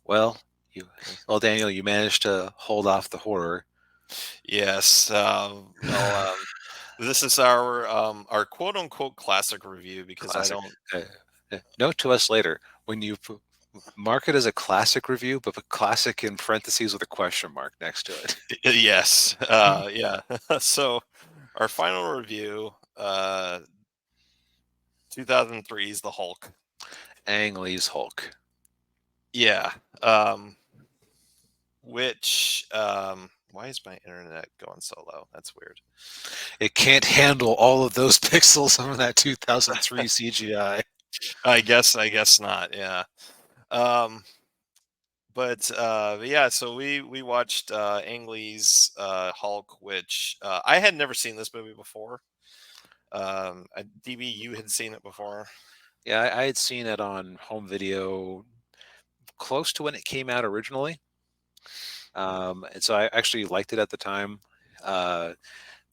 Well, Daniel, you managed to hold off the horror. Yes. This is our quote unquote classic review because I Classic. don't. Uh, Note to us later when you mark it as a classic review, but put classic in parentheses with a question mark next to it. Yes. Yeah. So our final review, 2003 is the Hulk. Ang Lee's Hulk. Yeah. Why is my internet going so low? That's weird. It can't handle all of those pixels on that 2003 CGI. I guess not. Yeah. Um, but yeah, so we watched Ang Lee's Hulk, which I had never seen this movie before. DB, you had seen it before. Yeah, I had seen it on home video close to when it came out originally. And so I actually liked it at the time. But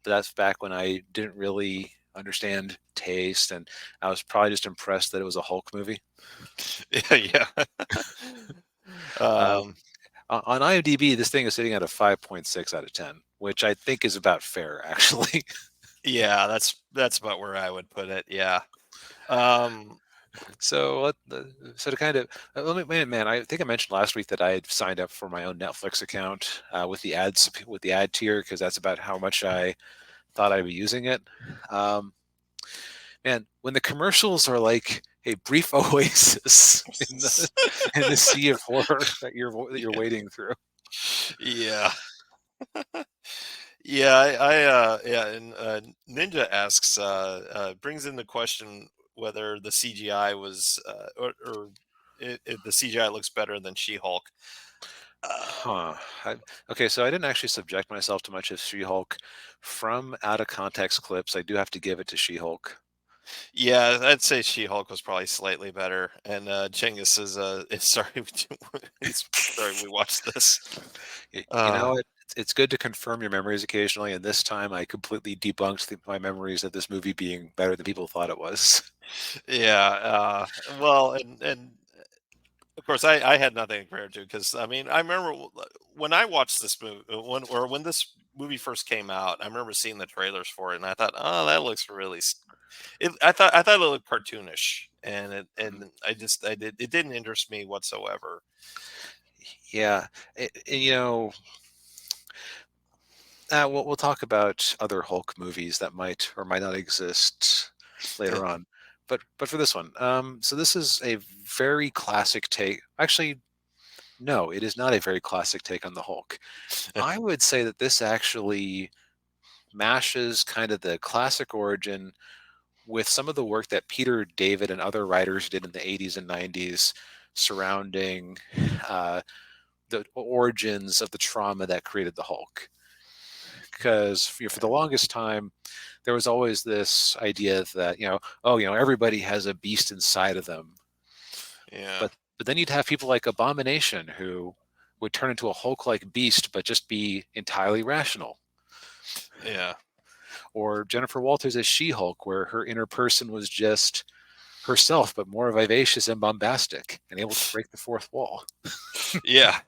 that's back when I didn't really understand taste, and I was probably just impressed that it was a Hulk movie. Yeah, yeah. Uh, um, on IMDb, this thing is sitting at a 5.6 out of 10, which I think is about fair, actually. yeah, that's about where I would put it. Yeah. Um, So to kind of man, I think I mentioned last week that I had signed up for my own Netflix account with the ad tier because that's about how much I thought I'd be using it. Um, Man, when the commercials are like a brief oasis in the sea of horror that you're yeah, wading through. yeah, yeah. Yeah, and Ninja asks, brings in the question whether the CGI was, or the CGI looks better than She-Hulk. Um, Huh. Okay, so I didn't actually subject myself to much of She-Hulk. From out of context clips, I do have to give it to She-Hulk. Yeah, I'd say She-Hulk was probably slightly better. And Chinggis is sorry, he's sorry we watched this. You know Uh, what? It's good to confirm your memories occasionally, and this time I completely debunked my memories of this movie being better than people thought it was. yeah, well, and of course I had nothing compared to because I mean I remember when I watched this movie when this movie first came out. I remember seeing the trailers for it, and I thought, oh, that looks really. I thought it looked cartoonish, and Mhm. it didn't interest me whatsoever. Yeah, we'll talk about other Hulk movies that might or might not exist later on. But for this one, so this is a very classic take. Actually, no, it is not a very classic take on the Hulk. I would say that this actually mashes kind of the classic origin with some of the work that Peter David and other writers did in the 80s and 90s surrounding uh, the origins of the trauma that created the Hulk. Because for the longest time, there was always this idea that oh, everybody has a beast inside of them, Yeah, but then you'd have people like Abomination who would turn into a Hulk-like beast, but just be entirely rational, yeah, or Jennifer Walters as She-Hulk, where her inner person was just herself, but more vivacious and bombastic, and able to break the fourth wall. yeah,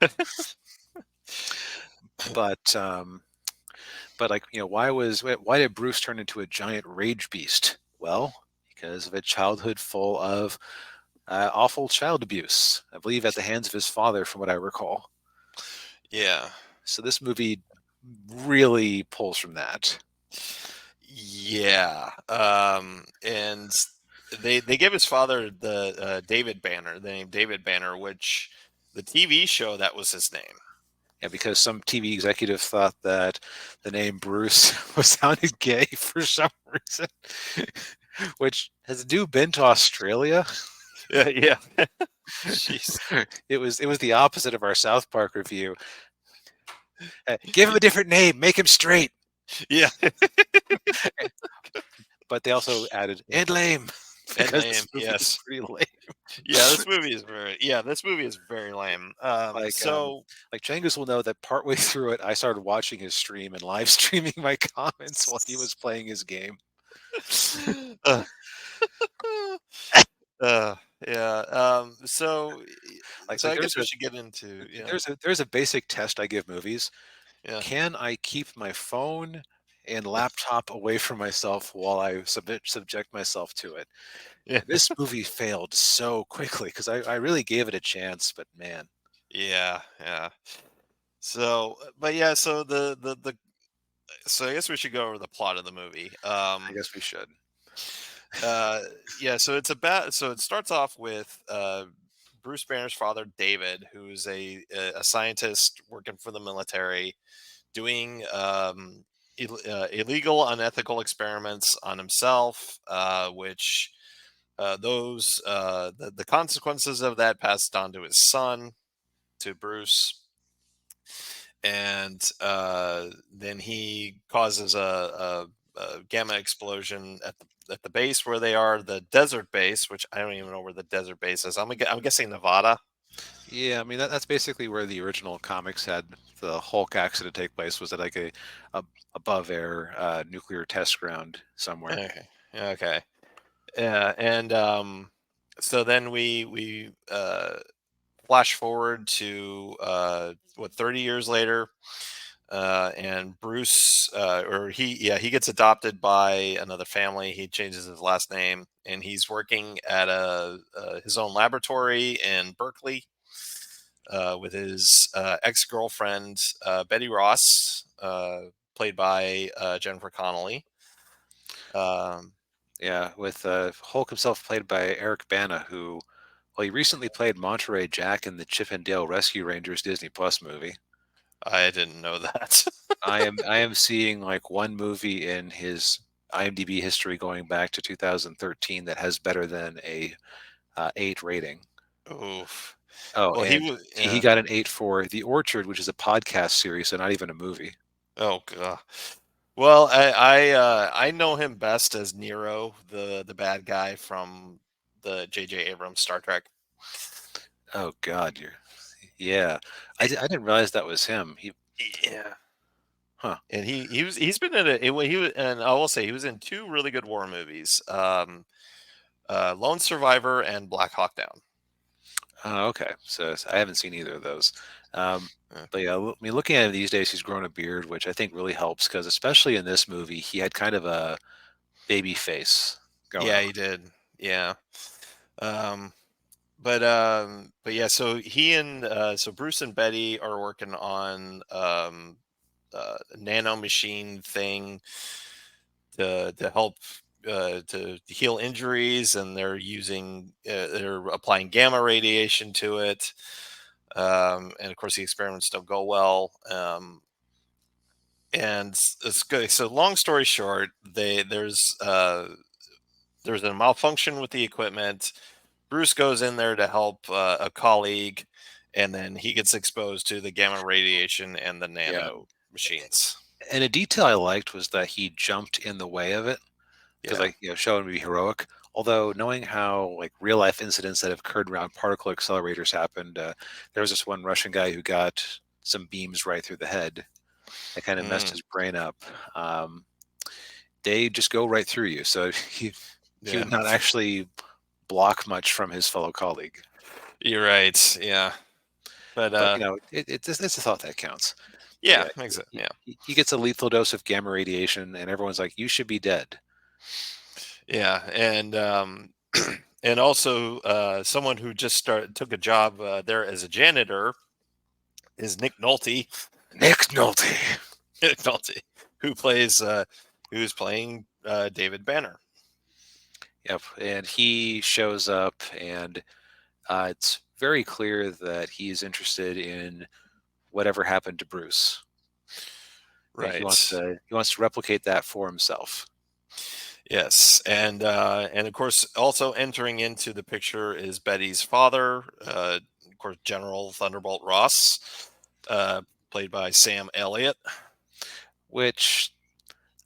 But like why did Bruce turn into a giant rage beast? Well, because of a childhood full of awful child abuse, I believe, at the hands of his father, from what I recall. yeah, So this movie really pulls from that. yeah. And they gave his father the David Banner, the name David Banner, which the TV show that was his name. Yeah, because some TV executive thought that the name Bruce was sounded gay for some reason. Which, has the dude been to Australia? Yeah, yeah. Jeez. It was the opposite of our South Park review. Give him a different name, make him straight. Yeah, But they also added and lame and because lame. this movie is Yes. pretty lame. This movie is very lame. Like So like Changus will know that partway through it, I started watching his stream and live streaming my comments while he was playing his game. uh, uh, Yeah. So, Like so like I there's guess we a should get into, there's a basic test I give movies. yeah, Can I keep my phone and laptop away from myself while I subject myself to it? yeah, This movie failed so quickly because I really gave it a chance, but man, yeah, yeah. So, but yeah, so so I guess we should go over the plot of the movie. I guess we should. Uh, yeah, so it's about, so it starts off with Bruce Banner's father, David, who's a scientist working for the military, doing illegal, unethical experiments on himself, which the consequences of that passed on to his son, to Bruce, and then he causes a gamma explosion at the base where they are, the desert base, which I don't even know where the desert base is. I'm guessing Nevada. Yeah, I mean that's basically where the original comics had the Hulk accident take place. Was at like a above air nuclear test ground somewhere. Okay. Okay. Yeah, and so then we flash forward to what, 30 years later, and Bruce, or he, yeah, he gets adopted by another family. He changes his last name, and he's working at his own laboratory in Berkeley, with his ex girlfriend, Betty Ross, played by Jennifer Connelly. Um, Yeah, with Hulk himself played by Eric Bana, who well he recently played Monterey Jack in the Chip and Dale Rescue Rangers Disney Plus movie. I didn't know that. I am seeing like one movie in his IMDb history going back to 2013 that has better than a 8 rating. Oof. Oh, Well, he and was, he yeah. got an 8 for The Orchard, which is a podcast series, so not even a movie. Oh god. Well, I know him best as Nero, the bad guy from the J.J. Abrams Star Trek. Oh God, yeah. I didn't realize that was him. Yeah. Huh. And he's been in he was, and I will say he was in two really good war movies, Lone Survivor and Black Hawk Down. Oh, okay. So I haven't seen either of those. Um, Uh, but yeah, I mean, looking at him these days, he's grown a beard, which I think really helps because especially in this movie, he had kind of a baby face going yeah, on. he did. Yeah. Um, but yeah, so so Bruce and Betty are working on a nano machine thing to help to heal injuries, and they're applying gamma radiation to it. And of course, the experiments don't go well. And it's good. So, long story short, there's a malfunction with the equipment. Bruce goes in there to help a colleague, and then he gets exposed to the gamma radiation and the Yeah. nano machines. And a detail I liked was that he jumped in the way of it because, Yeah. like, showing to be heroic. Although knowing how like real life incidents that have occurred around particle accelerators happened, there was this one Russian guy who got some beams right through the head that kind of messed Mm, his brain up. Um, they just go right through you, so he yeah. would not actually block much from his fellow colleague. You're right. Yeah. But But it's a thought that counts. But yeah, yeah, makes it. he, Yeah. he gets a lethal dose of gamma radiation, and everyone's like, "You should be dead." Yeah. And and also, someone who just took a job there as a janitor is Nick Nolte. Nick Nolte. Nick Nolte, who plays who's playing David Banner. Yep, and he shows up, and it's very clear that he's interested in whatever happened to Bruce. And Right. he wants to replicate that for himself, Yes, and of course, also entering into the picture is Betty's father, of course, General Thunderbolt Ross, uh, played by Sam Elliott. which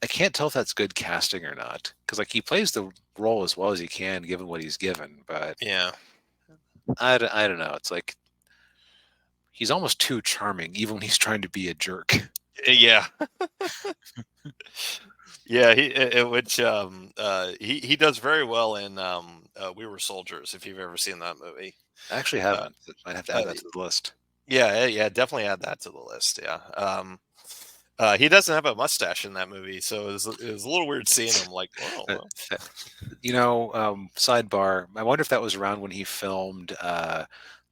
I can't tell if that's good casting or not, because like he plays the role as well as he can given what he's given. But Yeah, I don't know. It's like he's almost too charming, even when he's trying to be a jerk. yeah, Yeah, which he does very well in We Were Soldiers. If you've ever seen that movie, I actually uh, haven't. Might have to add uh, that to the list. yeah, yeah, definitely add that to the list. Yeah, he doesn't have a mustache in that movie, so it was a little weird seeing him. Like, oh, Uh, well, uh, sidebar. I wonder if that was around when he filmed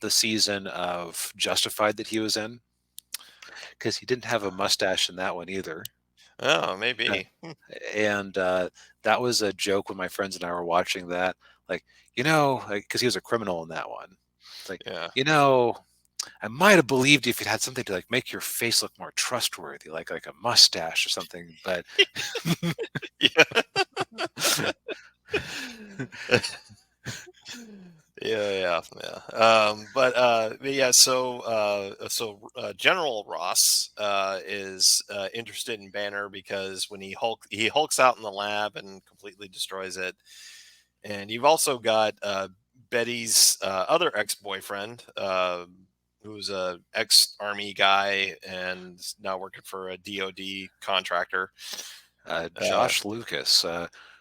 the season of Justified that he was in, because he didn't have a mustache in that one either. oh, Uh, maybe. and that was a joke when my friends and I were watching that. Like, because he was a criminal in that one. It's like, Yeah, you know, I might have believed you if it had something to like make your face look more trustworthy, like a mustache or something. But yeah. Yeah, yeah, yeah. But yeah, General Ross is interested in Banner because when he hulks out in the lab and completely destroys it. And you've also got Betty's other ex-boyfriend, who's a ex-army guy and now working for a DoD contractor. Uh, Josh Lucas,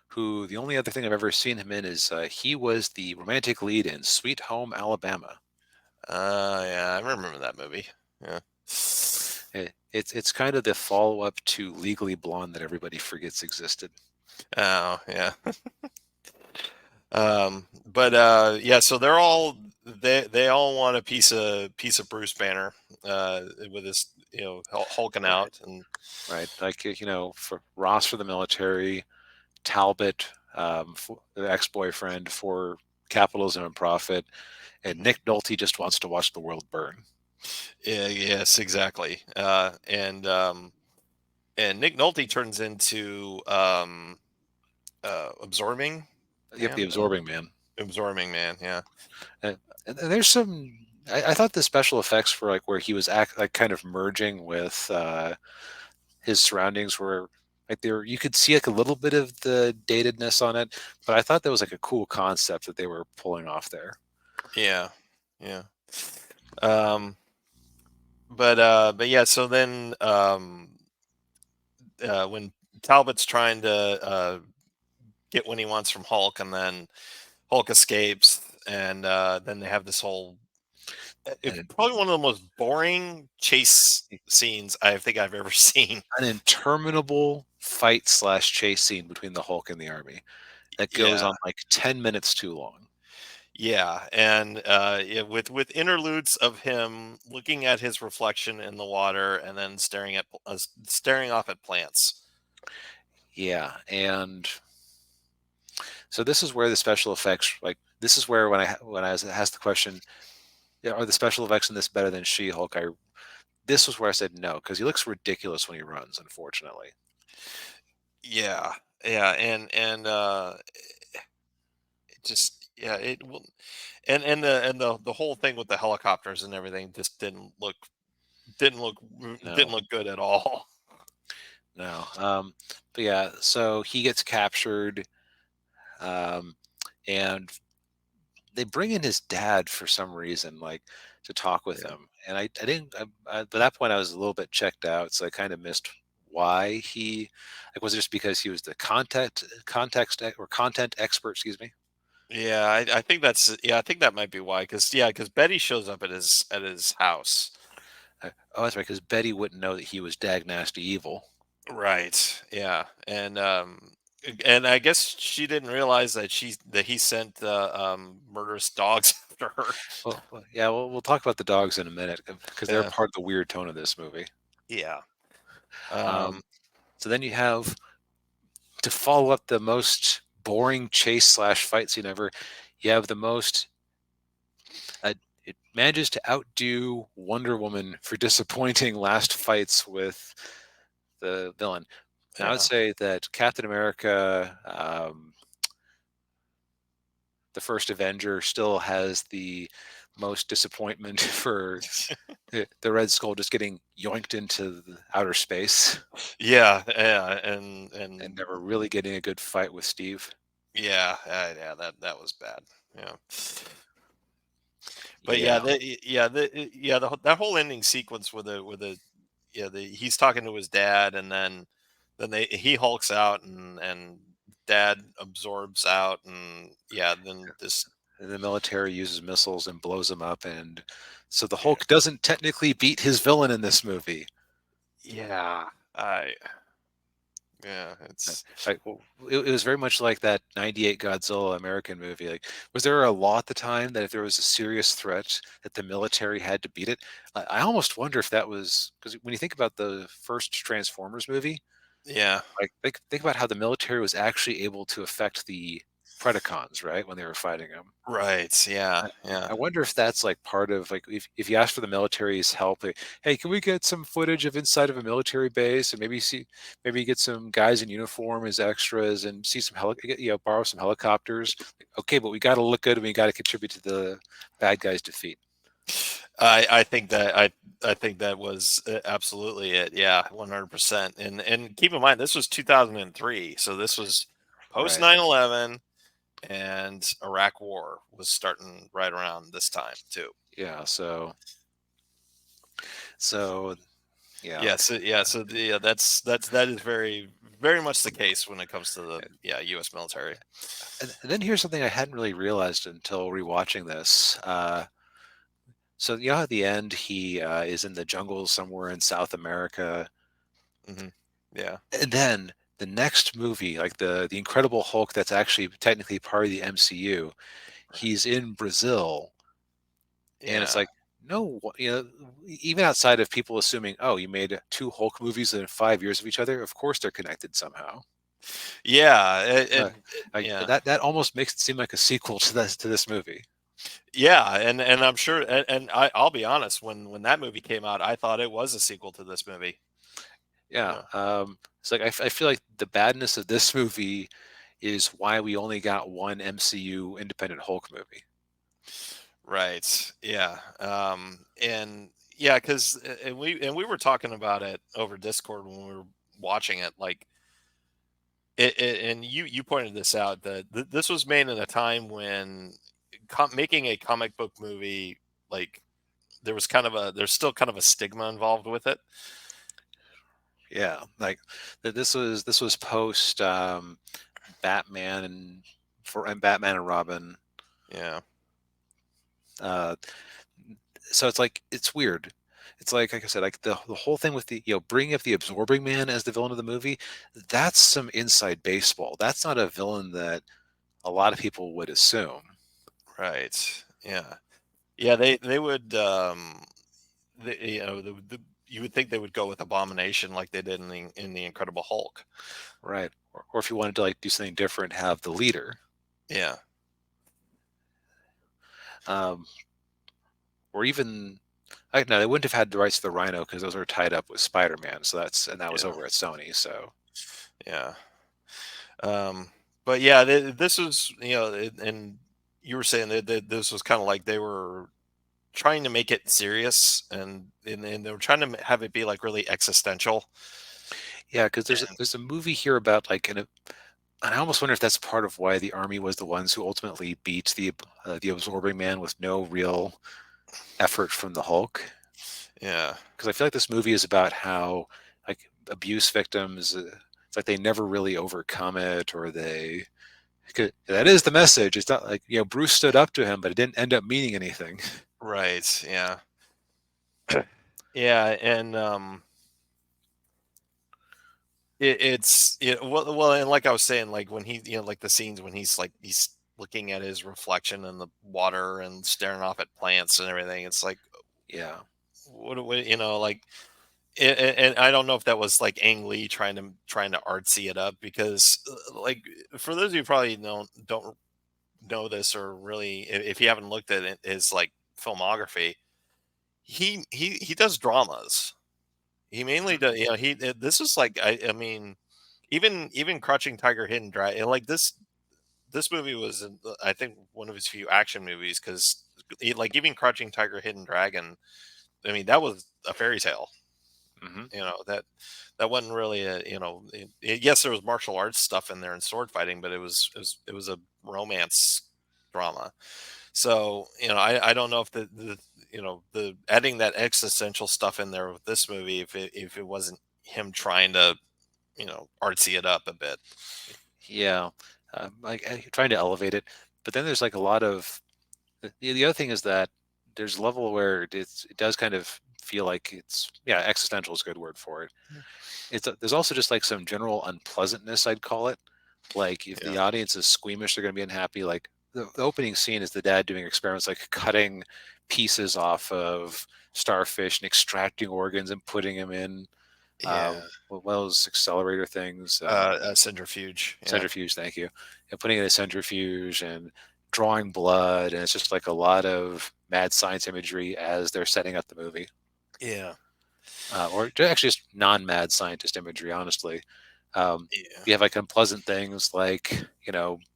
who the only other thing I've ever seen him in is he was the romantic lead in Sweet Home Alabama. yeah, I remember that movie. Yeah. It's kind of the follow up to Legally Blonde that everybody forgets existed. Oh, yeah. But yeah, so they all want a piece of Bruce Banner, with his hulking Right, out. And right. Like for Ross for the military, Talbot, for the ex-boyfriend for capitalism and profit, and Mhm. Nick Nolte just wants to watch the world burn. Yeah, yes, exactly. And Nick Nolte turns into absorbing Yep, the man. absorbing man. Absorbing man. Yeah, And, and there's some. I thought the special effects were like where he was like kind of merging with his surroundings were like there you could see like a little bit of the datedness on it, but I thought that was like a cool concept that they were pulling off there. yeah, yeah. Um, but yeah. So then, when Talbot's trying to get what he wants from Hulk, and then Hulk escapes, and then they have this whole. It's And probably one of the most boring chase scenes I think I've ever seen. an interminable fight slash chase scene between the Hulk and the army that goes Yeah, on like 10 minutes too long. yeah, and yeah, with interludes of him looking at his reflection in the water and then staring off at plants. Yeah, and so this is where the special effects like this is where when I was asked the question, yeah, are the special effects in this better than She-Hulk? I This was where I said no because he looks ridiculous when he runs, unfortunately. Yeah, yeah, and it just yeah it will, and the whole thing with the helicopters and everything just didn't look didn't No. look good at all. No. But yeah, so he gets captured, um, and they bring in his dad for some reason, like to talk with Yeah, him. And I didn't, by that point, I was a little bit checked out. So I kind of missed why like, was it just because he was the content expert, excuse me? yeah, I think I think that might be why. Because Betty shows up at his house. Oh, that's right, because Betty wouldn't know that he was dag nasty evil. Right. Yeah. And I guess she didn't realize that he sent murderous dogs after her. Yeah, we'll talk about the dogs in a minute because they're Yeah. part of the weird tone of this movie. Yeah. Um, Um, so then you have to follow up the most boring chase slash fight scene ever. You have the most. It manages to outdo Wonder Woman for disappointing last fights with the villain. And I would yeah. say that Captain America, the first Avenger, still has the most disappointment for the Red Skull just getting yoinked into the outer space Yeah. Yeah. And and never really getting a good fight with Steve. yeah. Yeah. That was bad. Yeah. But yeah, Yeah, that whole ending sequence with the he's talking to his dad, and then then he hulks out, and dad absorbs out, and yeah, then this And the military uses missiles and blows him up, and so the yeah, Hulk doesn't technically beat his villain in this movie. yeah, I yeah, Uh, it's it was very much like that '98 Godzilla American movie. Like, was there a law at the time that if there was a serious threat, that the military had to beat it? I almost wonder if that was because when you think about the first Transformers movie, yeah, like think about how the military was actually able to affect the Predacons, right, when they were fighting them. right, yeah, I yeah. I wonder if that's like part of like if you ask for the military's help, like, hey, can we get some footage of inside of a military base and maybe get some guys in uniform as extras and see some borrow some helicopters. Like, okay, but we got to look good and we got to contribute to the bad guys' defeat. I think that I think that was absolutely it. Yeah, 100%. And keep in mind, this was 2003, so this was post Right. 9/11, and Iraq War was starting right around this time too. Yeah. So yeah. Yeah, that is very much the case when it comes to the U.S. military. And then here's something I hadn't really realized until rewatching this. So at the end he is in the jungle somewhere in South America. Hmm. Yeah, And then the next movie, like the Incredible Hulk, that's actually technically part of the MCU, he's in Brazil, and it's yeah, like, no, even outside of people assuming, oh, you made two Hulk movies within 5 years of each other, of course they're connected somehow. yeah, Uh, yeah. that almost makes it seem like a sequel to this movie. Yeah, and I'm sure, and I'll be honest, when that movie came out, I thought it was a sequel to this movie. Yeah, Yeah, it's like I feel like the badness of this movie is why we only got one MCU independent Hulk movie. right. Yeah, and yeah, because and we were talking about it over Discord when we were watching it, like and you pointed this out that this was made in a time when making a comic book movie, like there's still kind of a stigma involved with it. Yeah, like this was post Batman and Batman and Robin. Yeah, Uh, so it's like it's weird. It's like I said, like the whole thing with the bringing up the Absorbing Man as the villain of the movie. That's some inside baseball. That's not a villain that a lot of people would assume. right. Yeah. Yeah, they would, you would think they would go with Abomination like they did in the Incredible Hulk. Right. Or if you wanted to like do something different, have the leader. Yeah, Um, or even I no, they wouldn't have had the rights to the Rhino because those are tied up with Spider-Man. So that was yeah, over at Sony. So yeah. Um, but yeah, this was, and you were saying that this was kind of like they were trying to make it serious, and they were trying to have it be like really existential. yeah, because there's a movie here about like and I almost wonder if that's part of why the army was the ones who ultimately beat the Absorbing Man with no real effort from the Hulk. Yeah, Because I feel like this movie is about how like abuse victims, it's like they never really overcome it, or they. 'Cause that is the message. It's not like Bruce stood up to him, but it didn't end up meaning anything. right. Yeah, yeah, and well, and like I was saying, like when he, like the scenes when he's looking at his reflection in the water and staring off at plants and everything. It's like, Yeah, what like, and I don't know if that was like Ang Lee trying to artsy it up, because like, for those of you who probably don't know this, or really, if you haven't looked at his like filmography, he does dramas. He mainly hmm does. This is like, I mean, even Crouching Tiger, Hidden Dragon, like this movie was, I think, one of his few action movies, because like even Crouching Tiger, Hidden Dragon, I mean, that was a fairy tale. hmm That wasn't really yes, there was martial arts stuff in there and sword fighting, but it was a romance drama. So I don't know if the adding that existential stuff in there with this movie, if it wasn't him trying to artsy it up a bit. Yeah, like trying to elevate it, but then there's like a lot of the other thing is that there's a level where it does kind of feel like it's, yeah, existential is a good word for it. There's also just like some general unpleasantness, I'd call it. Like if Yeah. the audience is squeamish, they're going to be unhappy. Like the opening scene is the dad doing experiments, like cutting pieces off of starfish and extracting organs and putting them in Yeah. what those accelerator things, A centrifuge. Yeah. centrifuge. Thank you. And putting it in a centrifuge and drawing blood, and it's just like a lot of mad science imagery as they're setting up the movie, Yeah. or actually just non-mad scientist imagery, honestly. Um, Yeah. you have like unpleasant things like,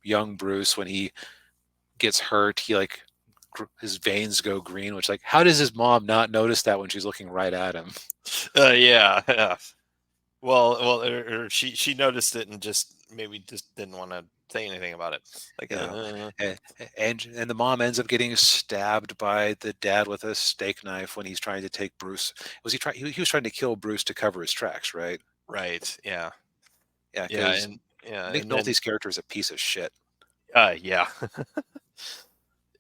young Bruce, when he gets hurt, he like his veins go green, which, like, how does his mom not notice that when she's looking right at him? Yeah. Yeah. Well, or she noticed it and just maybe just didn't want to say anything about it. Like, You know, and and the mom ends up getting stabbed by the dad with a steak knife when he's trying to take Bruce. Was he trying? He was trying to kill Bruce to cover his tracks, right? right. Yeah. Yeah, Yeah. because And yeah. Nick And then, Nolte's character is a piece of shit. yeah.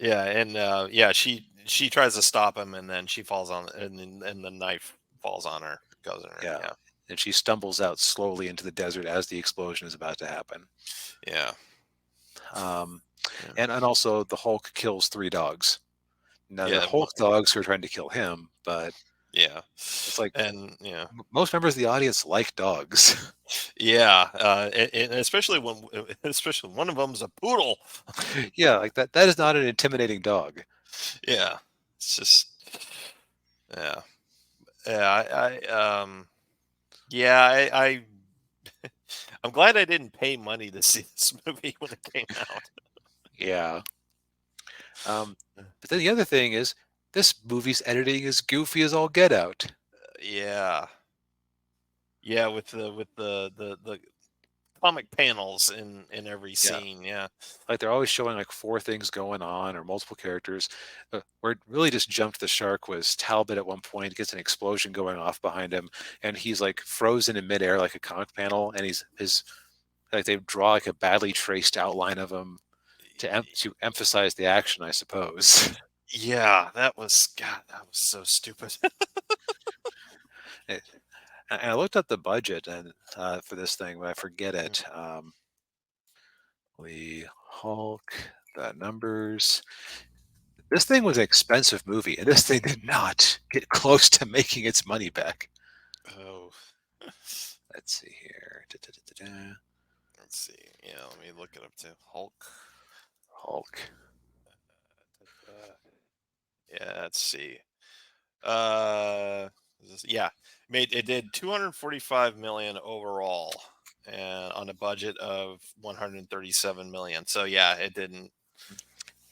Yeah. And yeah, she tries to stop him, and then she falls on, and the knife falls on her, goes in her. Yeah, Yeah. and she stumbles out slowly into the desert as the explosion is about to happen. Yeah. Um, Yeah. and also the Hulk kills three dogs. Now they're Yeah. Hulk dogs who are trying to kill him, but Yeah. it's like And yeah. most members of the audience like dogs. Yeah. And especially when, especially one of them's a poodle. Yeah, like that is not an intimidating dog. Yeah. It's just, yeah. Yeah. Yeah, I'm glad I didn't pay money to see this movie when it came out. Yeah. But then the other thing is, this movie's editing is goofy as all get out. Yeah. Yeah, with the comic panels in every Yeah, scene. Yeah. like they're always showing like four things going on or multiple characters. Where it really just jumped the shark was Talbot at one point gets an explosion going off behind him, and he's like frozen in midair like a comic panel, and he's his like they draw like a badly traced outline of him to emphasize the action, I suppose. Yeah, that was, God, that was so stupid. And I looked up the budget and for this thing, but I forget Mm. it. The Hulk, the numbers. This thing was an expensive movie, and this thing did not get close to making its money back. Oh, Let's see here. Da-da-da-da-da. let's see. Yeah, let me look it up too. Hulk. Hulk. Uh, yeah, let's see. Uh, yeah, made it did 245 million overall, and on a budget of 137 million. So yeah, it didn't.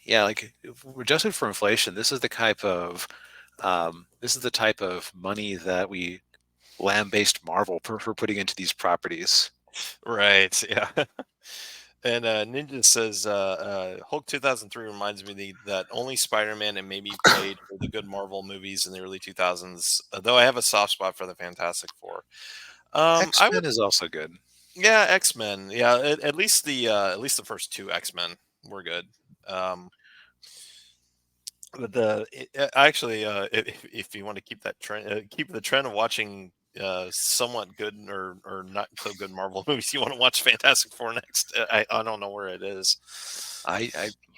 Yeah, like if we're adjusted for inflation, this is the type of money that we lambaste Marvel for putting into these properties. Right. Yeah. And Ninja says Hulk 2003 reminds me that only Spider-Man and maybe Blade were the good Marvel movies in the early 2000s. Though I have a soft spot for the Fantastic Four. I would, X-Men is also good. yeah, X-Men. Yeah, at least the first two X-Men were good. Um, but actually, if you want to keep that trend, keep the trend of watching somewhat good or not so good Marvel movies, you want to watch Fantastic Four next. I don't know where it is. I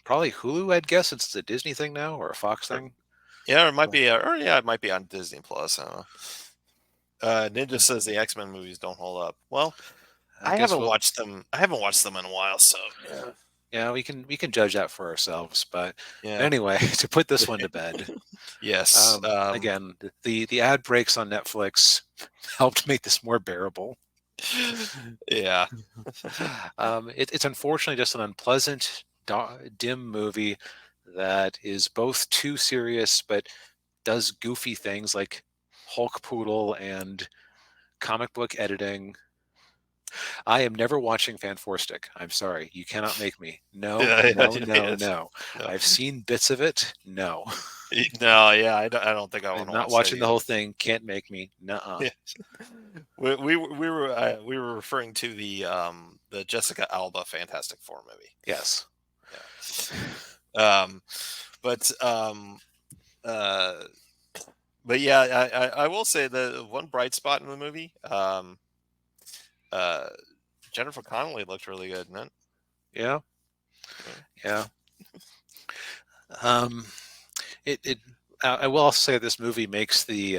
probably Hulu, I'd guess, since it's a Disney thing now or a Fox Or- thing. Yeah, or it might But, be, or yeah, it might be on Disney Plus. I don't know. Ninja says the X Men movies don't hold up. Well, I guess we'll, I haven't watched them in a while, so yeah. yeah, we can judge that for ourselves. But Yeah. anyway, to put this one to bed, Yes. again, the ad breaks on Netflix helped make this more bearable. Yeah. It's unfortunately just an unpleasant, dim movie that is both too serious but does goofy things like Hulk Poodle and comic book editing. I am never watching Fan Four Stick. I'm sorry. You cannot make me. No, Yeah, yeah, no, no, yes. no. No, I've seen bits of it. No. no, yeah, I don't think I want I'm to not watch that watching the either. whole thing. Can't make me. Nuh-uh. Yeah. We were referring to the Jessica Alba Fantastic Four movie. Yes. Yeah. But uh, but yeah, I will say the one bright spot in the movie, uh, Jennifer Connelly looked really good, man. Yeah. Yeah. Yeah. Um, it I will also say this movie makes the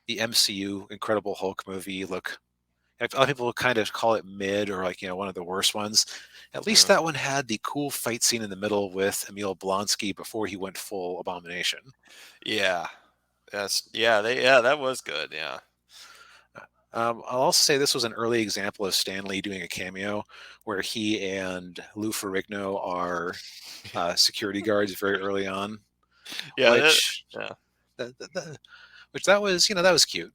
MCU Incredible Hulk movie look. A lot of people kind of call it mid or like one of the worst ones. At least Mm. that one had the cool fight scene in the middle with Emil Blonsky before he went full Abomination. Yeah. Yes. Yeah. Yeah. That was good. Yeah. I'll also say this was an early example of Stan Lee doing a cameo where he and Lou Ferrigno are security guards very early on, Yeah. which Yeah. that was that was cute.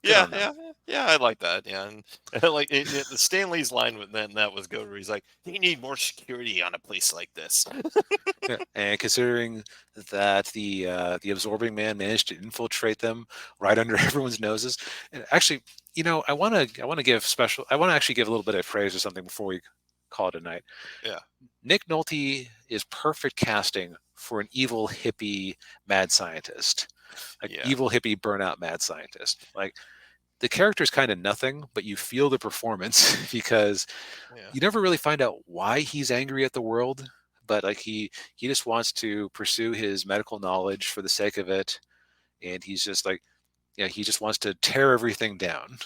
Good Yeah, on them. yeah, yeah. I like that. Yeah, and like the Stanley's line with that was good. Where he's like, "They need more security on a place like this." Yeah, and considering that the absorbing man managed to infiltrate them right under everyone's noses, and actually, I want to give special. I want to actually give a little bit of praise or something before we call it a night. Yeah, Nick Nolte is perfect casting for an evil hippie mad scientist, like yeah, evil hippie burnout mad scientist. Like the character is kind of nothing, but you feel the performance because yeah, you never really find out why he's angry at the world, but like he just wants to pursue his medical knowledge for the sake of it, and he's just like he just wants to tear everything down.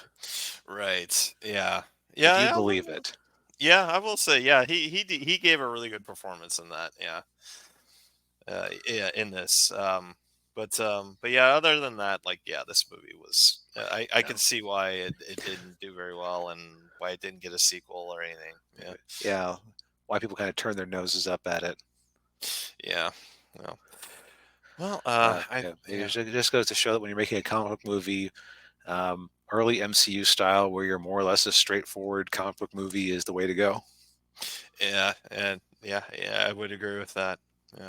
right. Yeah, And you yeah, believe it. yeah. I will say, yeah, he gave a really good performance in that. Yeah, yeah, in this. But yeah, other than that, like, yeah, this movie was. I Yeah, can see why it didn't do very well and why it didn't get a sequel or anything. Yeah, yeah. Why people kind of turn their noses up at it. yeah. Well, well, Yeah, yeah. it just goes to show that when you're making a comic book movie, early MCU style, where you're more or less a straightforward comic book movie, is the way to go. Yeah, and yeah, I would agree with that.